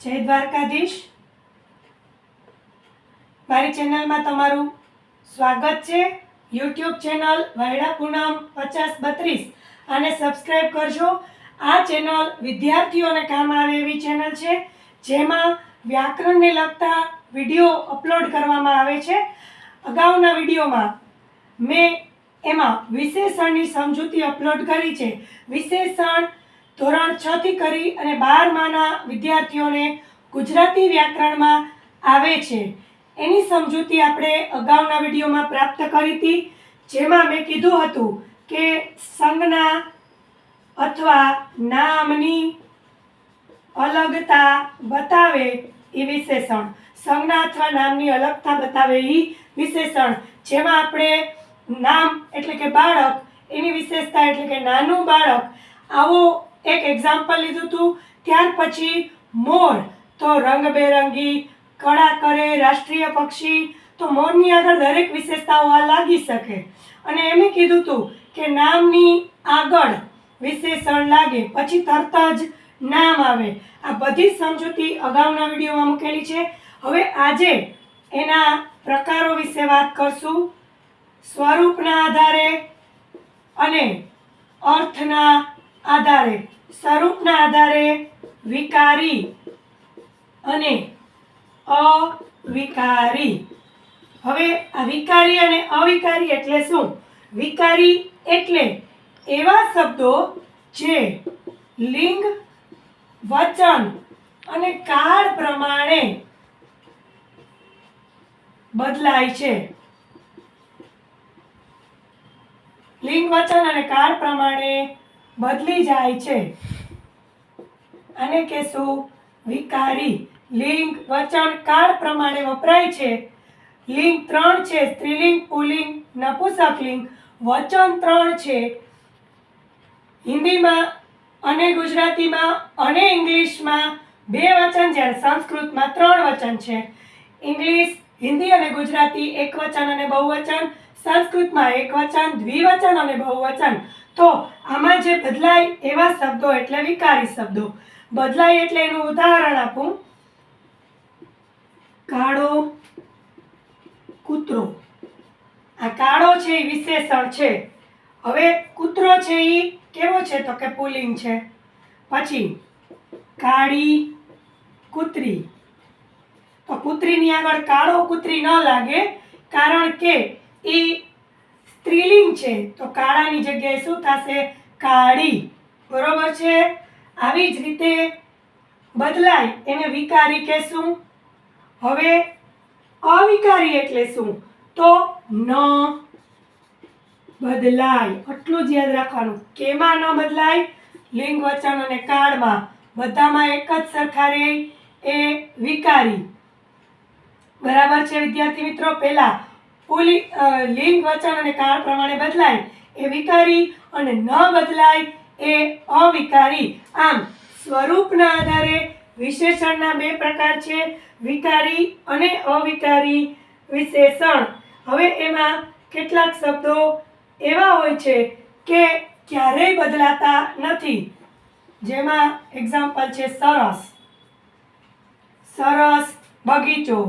જય દ્વારકાધીશ. મારી ચેનલમાં તમારું સ્વાગત છે. યુટ્યુબ ચેનલ વાયડા પૂનમ 5032 આને સબસ્ક્રાઈબ કરજો. આ ચેનલ વિદ્યાર્થીઓને કામ આવે એવી ચેનલ છે, જેમાં વ્યાકરણને લગતા વિડીયો અપલોડ કરવામાં આવે છે. અગાઉના વિડીયોમાં મેં એમાં વિશેષણની સમજૂતી અપલોડ કરી છે. વિશેષણ ધોરણ 6 થી કરી અને 12માના વિદ્યાર્થીઓને ગુજરાતી વ્યાકરણમાં આવે છે. એની સમજૂતી આપણે અગાઉના વિડીયોમાં પ્રાપ્ત કરી હતી, જેમાં મેં કીધું હતું કે સંજ્ઞા અથવા નામની અલગતા બતાવે એ વિશેષણ. સંજ્ઞા અથવા નામની અલગતા બતાવે એ વિશેષણ, જેમાં આપણે નામ એટલે કે બાળક, એની વિશેષતા એટલે કે નાનું બાળક, આવો એક એક્ઝામ્પલ લીધું હતું. ત્યાર પછી મોર, તો રંગબેરંગી, કળા કરે, રાષ્ટ્રીય પક્ષી, તો મોરની આગળ દરેક વિશેષતાઓ આ લાગી શકે. અને એમ કીધું હતું કે નામની આગળ વિશેષણ લાગે પછી તરત જ નામ આવે. આ બધી સમજૂતી અગાઉના વિડીયોમાં મૂકેલી છે. હવે આજે એના પ્રકારો વિશે વાત કરશું. સ્વરૂપના આધારે અને અર્થના આધારે. સ્વરૂપના આધારે વિકારી અને અવિકારી. હવે આ વિકારી અને અવિકારી એટલે શું? વિકારી એટલે એવા શબ્દો જે લિંગ, વચન અને કાળ પ્રમાણે બદલાય છે. લિંગ, વચન અને કાળ પ્રમાણે બદલી જાય છે. આને કહેશું વિકારી. લિંગ, વચન, કાળ પ્રમાણે વપરાય છે. લિંગ 3 છે: સ્ત્રીલિંગ, પુલ્લિંગ, નપુંસકલિંગ. વચન 3 છે: હિન્દીમાં અને ગુજરાતીમાં અને ઇંગ્લિશમાં 2 વચન, જ્યારે સંસ્કૃતમાં 3 વચન છે. ઇંગ્લિશ, હિન્દી અને ગુજરાતી એકવચન અને બહુવચન, સંસ્કૃતમાં એકવચન, દ્વિવચન અને બહુવચન. તો આમાં જે બદલાય એવા શબ્દો એટલે વિકારી શબ્દો. બદલાય એટલે એનું ઉદાહરણ આપું. કાળો કૂતરો. આ કાળો છે એ વિશેષણ છે. હવે કૂતરો છે એ કેવો છે? તો કે પુલ્લિંગ છે. પછી કાળી કૂતરી. તો કૂતરીની આગળ કાળો કૂતરી ન લાગે, કારણ કે એ સ્ત્રીલિંગ છે. તો કાળાની જગ્યાએ શું થશે? કાળી. બરોબર છે. આવી જ રીતે બદલાય એને વિકારી કહેશું. હવે અવિકારી એટલે શું? તો ન બદલાય. આટલું જ યાદ રાખવાનું. કેમાં ન બદલાય? લિંગ, વચન અને કાળમાં. બધામાં એક જ સરખા રહે એ વિકારી. બરાબર છે વિદ્યાર્થી મિત્રો? પહેલા લિંગ, વચન અને કાળ પ્રમાણે બદલાય એ વિકારી અને ન બદલાય એ અવિકારી. આમ સ્વરૂપના આધારે વિશેષણના 2 પ્રકાર છે: વિકારી અને અવિકારી વિશેષણ. હવે એમાં કેટલાક શબ્દો એવા હોય છે કે ક્યારેય બદલાતા નથી. જેમાં એક્ઝામ્પલ છે સરસ. સરસ બગીચો,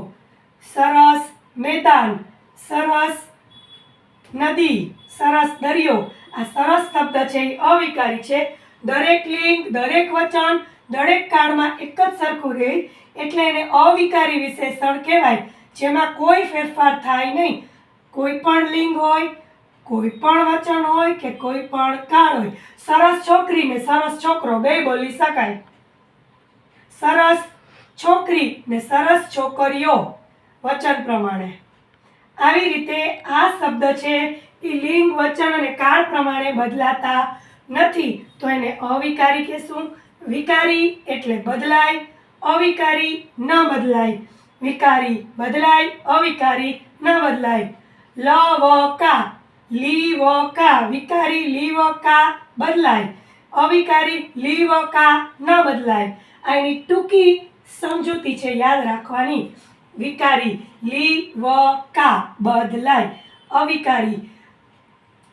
સરસ મેદાન, સરસ નદી, સરસ દરિયો. આ સરસ શબ્દ છે એ અવિકારી છે. દરેક લિંગ, દરેક વચન, દરેક કાળમાં એક જ સરખું રહે એટલે એને અવિકારી વિશેષણ કહેવાય, જેમાં કોઈ ફેરફાર થાય નહીં. કોઈ પણ લિંગ હોય, કોઈ પણ વચન હોય કે કોઈ પણ કાળ હોય. સરસ છોકરી ને સરસ છોકરો બે બોલી શકાય. સરસ છોકરી ને સરસ છોકરીઓ વચન પ્રમાણે. આવી રીતે આ શબ્દ છે એ લિંગ, વચન અને કાળ પ્રમાણે બદલાતા નથી, તો એને અવિકારી કહેશું. વિકારી એટલે બદલાય, અવિકારી ન બદલાય. વિકારી બદલાય, અવિકારી ન બદલાય. લ વ કા, લી વ કા. વિકારી લી વ કા બદલાય, અવિકારી લી વ કા ન બદલાય. આ એની ટૂંકી સમજૂતી છે, યાદ રાખવાની. વિકારી લી વ કા બદલાય, અવિકારી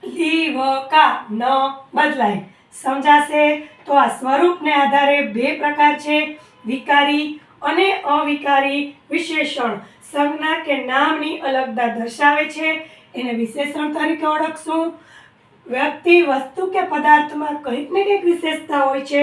લી વ કા ન બદલાય. સમજાશે? તો આ સ્વરૂપને આધારે 2 પ્રકાર છે: વિકારી અને અવિકારી વિશેષણ સંજ્ઞા કે નામની અલગતા દર્શાવે છે એને વિશેષણ તરીકે ઓળખશું. વ્યક્તિ વસ્તુ કે પદાર્થમાં કંઈક ને કંઈક વિશેષતા હોય છે.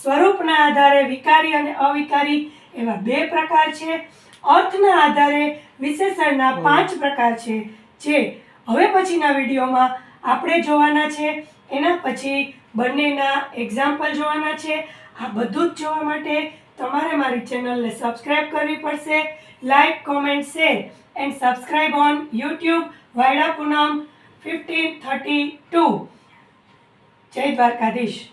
સ્વરૂપના આધારે વિકારી અને અવિકારી એવા 2 પ્રકાર છે. અર્થના આધારે વિશેષણના 5 પ્રકાર છે, જે હવે પછીના વિડીયોમાં આપણે જોવાના છે. એના પછી બંનેના એક્ઝામ્પલ જોવાના છે. આ બધું જ જોવા માટે તમારે મારી ચેનલને સબસ્ક્રાઇબ કરવી પડશે. Like, comment, share and subscribe on YouTube વાયડા પૂનમ 1532. જય દ્વારકાધીશ.